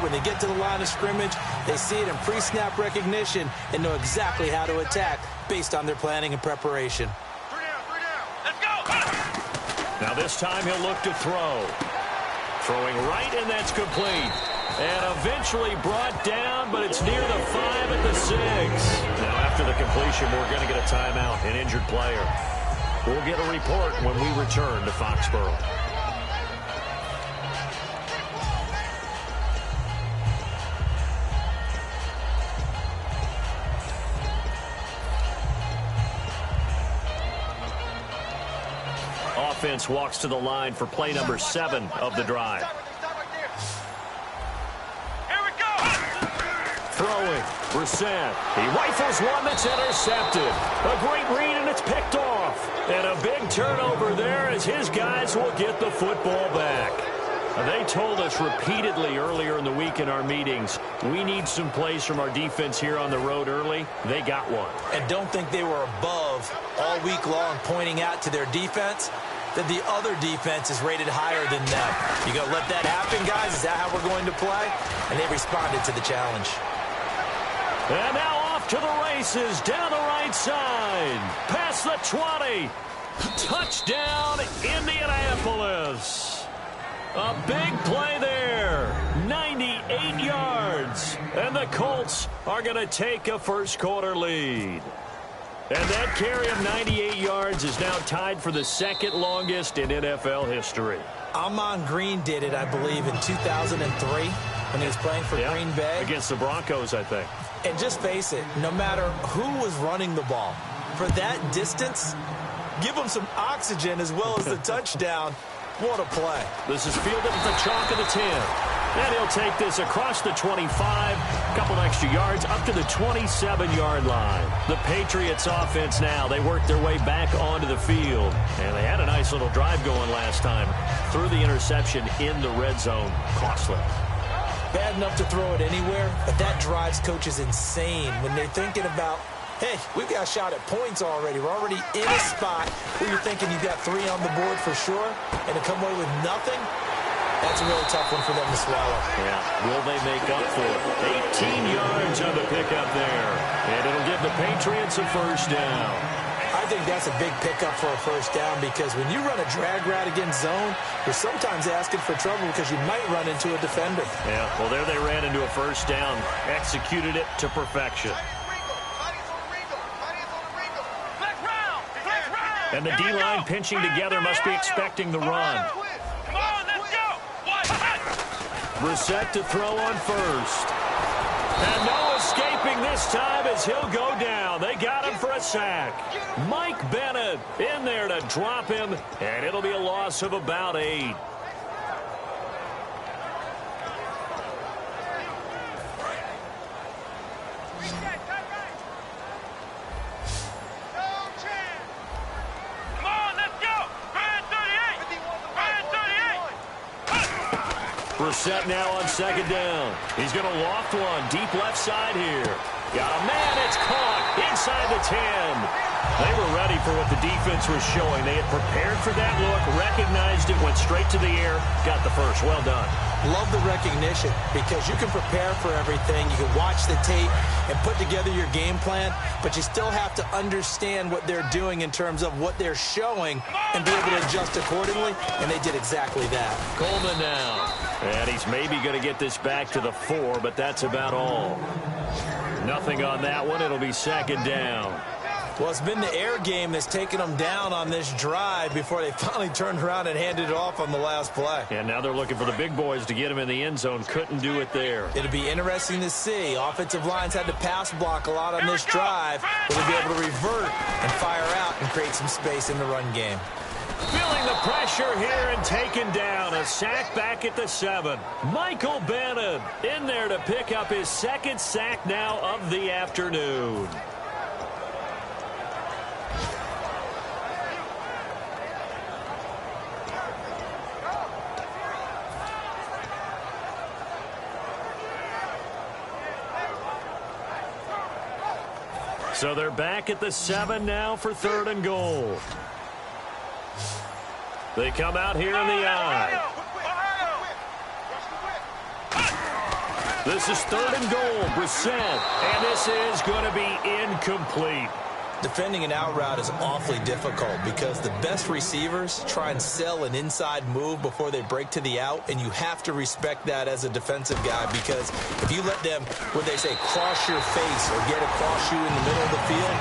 when they get to the line of scrimmage, they see it in pre-snap recognition and know exactly how to attack based on their planning and preparation. Three down. Let's go. Now this time he'll look to throw. Throwing right, and that's complete. And eventually brought down, but it's near the 5 at the 6. Now after the completion, we're going to get a timeout, an injured player. We'll get a report when we return to Foxborough. Offense walks to the line for play number 7 of the drive. Here we go. Throwing, Brissett. He rifles one that's intercepted. A great read, and it's picked off. And a big turnover there as his guys will get the football back. They told us repeatedly earlier in the week in our meetings, we need some plays from our defense here on the road early. They got one. And don't think they were above all week long pointing out to their defense that the other defense is rated higher than them. You going to let that happen, guys? Is that how we're going to play? And they responded to the challenge. And now off to the races down the right side. Past the 20. Touchdown, Indianapolis. A big play there. 98 yards. And the Colts are going to take a first quarter lead. And that carry of 98 yards is now tied for the second longest in NFL history. Ahman Green did it, I believe, in 2003 when he was playing for Green Bay. Against the Broncos, I think. And just face it, no matter who was running the ball, for that distance, give them some oxygen as well as the touchdown. What a play. This is fielded at the chalk of the 10. And he'll take this across the 25, a couple extra yards, up to the 27-yard line. The Patriots offense now, they work their way back onto the field. And they had a nice little drive going last time. Threw the interception in the red zone. Costly. Bad enough to throw it anywhere, but that drives coaches insane when they're thinking about, hey, we've got a shot at points already. We're already in a spot where you're thinking you've got 3 on the board for sure, and to come away with nothing, that's a really tough one for them to swallow. Yeah, will they make up for it? 18 yards on the pickup there, and it'll give the Patriots a first down. I think that's a big pickup for a first down because when you run a drag route against zone, you're sometimes asking for trouble because you might run into a defender. Yeah, well, there they ran into a first down, executed it to perfection. And the D-line pinching together must be expecting the run. Come on, let's go. Brissett to throw on first. And no escaping this time as he'll go down. They got him for a sack. Mike Bennett in there to drop him, and it'll be a loss of about 8. Brissett now on second down. He's going to loft one deep left side here. Got a man. It's caught inside the 10. They were ready for what the defense was showing. They had prepared for that look, recognized it, went straight to the air, got the first. Well done. Love the recognition because you can prepare for everything. You can watch the tape and put together your game plan, but you still have to understand what they're doing in terms of what they're showing and be able to adjust accordingly, and they did exactly that. Coleman now. And he's maybe going to get this back to the 4, but that's about all. Nothing on that one. It'll be second down. Well, it's been the air game that's taken them down on this drive before they finally turned around and handed it off on the last play. And now they're looking for the big boys to get him in the end zone. Couldn't do it there. It'll be interesting to see. Offensive lines had to pass block a lot on this drive. Will they be able to revert and fire out and create some space in the run game? Feeling the pressure here and taken down. A sack back at the 7. Michael Bennett in there to pick up his second sack now of the afternoon. So they're back at the 7 now for 3rd and goal. They come out here in the I. This is 3rd and goal. Brissett. And this is going to be incomplete. Defending an out route is awfully difficult because the best receivers try and sell an inside move before they break to the out, and you have to respect that as a defensive guy because if you let them, what they say, cross your face or get across you in the middle of the field,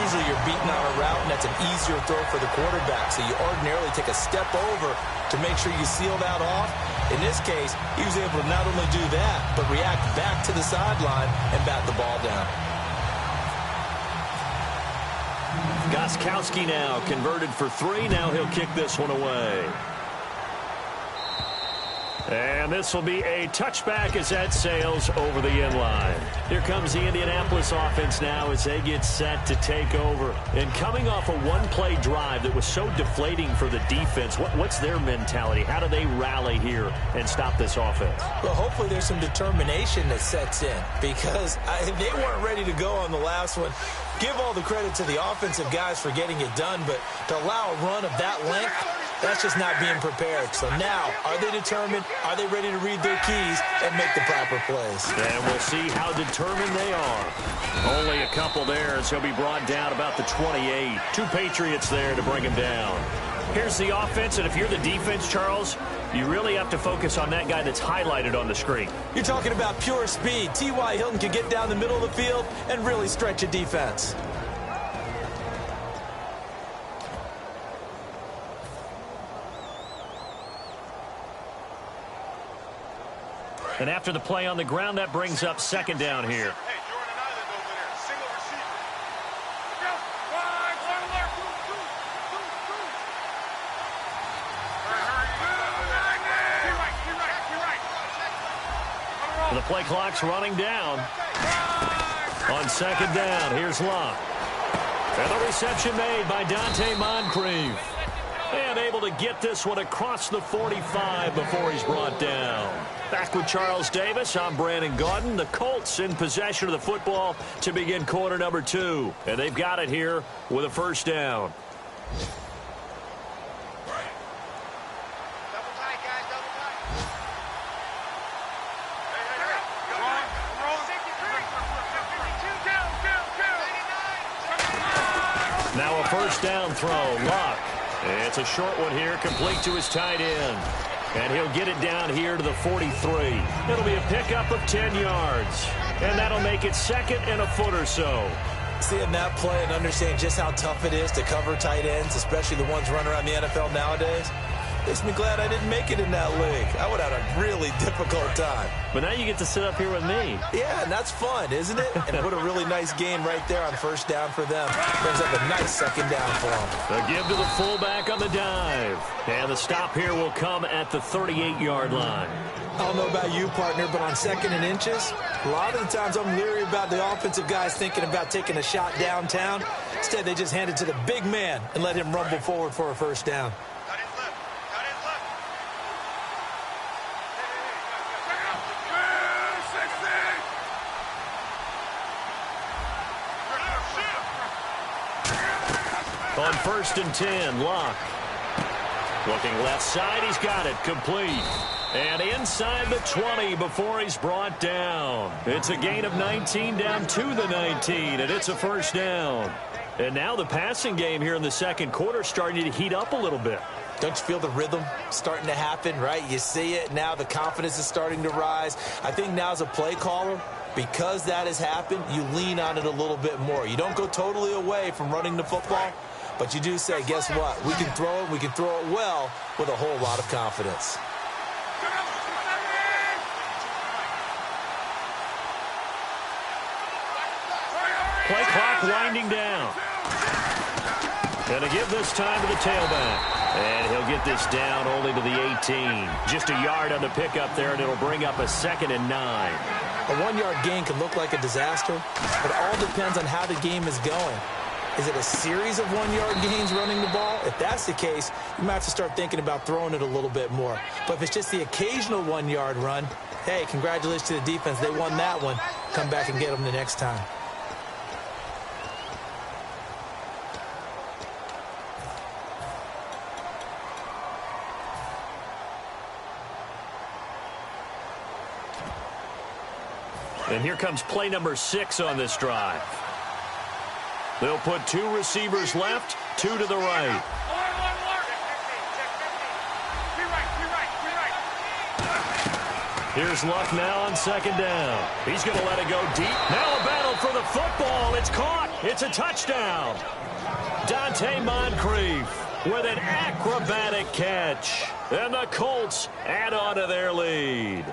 usually you're beating on a route, and that's an easier throw for the quarterback. So you ordinarily take a step over to make sure you seal that off. In this case, he was able to not only do that, but react back to the sideline and bat the ball down. Gostkowski now converted for 3. Now he'll kick this one away. And this will be a touchback as that sails over the inline. Here comes the Indianapolis offense now as they get set to take over. And coming off a one-play drive that was so deflating for the defense, what's their mentality? How do they rally here and stop this offense? Well, hopefully there's some determination that sets in because they weren't ready to go on the last one. Give all the credit to the offensive guys for getting it done, but to allow a run of that length, that's just not being prepared. So now, are they determined? Are they ready to read their keys and make the proper plays? And we'll see how determined they are. Only a couple there as he'll be brought down about the 28. 2 Patriots there to bring him down. Here's the offense, and if you're the defense, Charles, you really have to focus on that guy that's highlighted on the screen. You're talking about pure speed. T.Y. Hilton can get down the middle of the field and really stretch a defense. And after the play on the ground, that brings up 2nd down here. Hey, Jordan Island over there. Single receiver. The play clock's running down. On 2nd down, here's Locke. And the reception made by Dante Moncrief. And able to get this one across the 45 before he's brought down. Back with Charles Davis, I'm Brandon Gaudin. The Colts in possession of the football to begin quarter number 2. And they've got it here with a 1st down. Now a 1st down throw. Locke. It's a short one here, complete to his tight end. And he'll get it down here to the 43. It'll be a pickup of 10 yards. And that'll make it 2nd and a foot or so. Seeing that play and understanding just how tough it is to cover tight ends, especially the ones running around the NFL nowadays, makes me glad I didn't make it in that league. I would have had a really difficult time. But now you get to sit up here with me. Yeah, and that's fun, isn't it? And put a really nice game right there on 1st down for them. Brings up a nice 2nd down for them. A give to the fullback on the dive. And the stop here will come at the 38-yard line. I don't know about you, partner, but on 2nd and inches, a lot of the times I'm leery about the offensive guys thinking about taking a shot downtown. Instead, they just hand it to the big man and let him rumble forward for a 1st down. On 1st and 10, Locke. Looking left side, he's got it, complete. And inside the 20 before he's brought down. It's a gain of 19 down to the 19, and it's a 1st down. And now the passing game here in the 2nd quarter starting to heat up a little bit. Don't you feel the rhythm starting to happen, right? You see it now, the confidence is starting to rise. I think now as a play caller, because that has happened, you lean on it a little bit more. You don't go totally away from running the football, but you do say, guess what? We can throw it, we can throw it well with a whole lot of confidence. Play clock winding down. And to give this time to the tailback. And he'll get this down only to the 18. Just a yard on the pickup there, and it'll bring up a 2nd and 9. A 1-yard gain can look like a disaster, but it all depends on how the game is going. Is it a series of 1-yard gains running the ball? If that's the case, you might have to start thinking about throwing it a little bit more. But if it's just the occasional 1-yard run, hey, congratulations to the defense. They won that one. Come back and get them the next time. And here comes play number 6 on this drive. They'll put 2 receivers left, 2 to the right. Here's Luck now on 2nd down. He's going to let it go deep. Now a battle for the football. It's caught. It's a touchdown. Dante Moncrief with an acrobatic catch. And the Colts add on to their lead.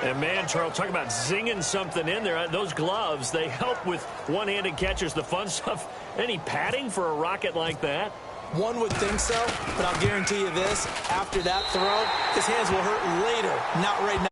And, man, Charles, talk about zinging something in there. Those gloves, they help with one-handed catches, the fun stuff. Any padding for a rocket like that? One would think so, but I'll guarantee you this. After that throw, his hands will hurt later, not right now.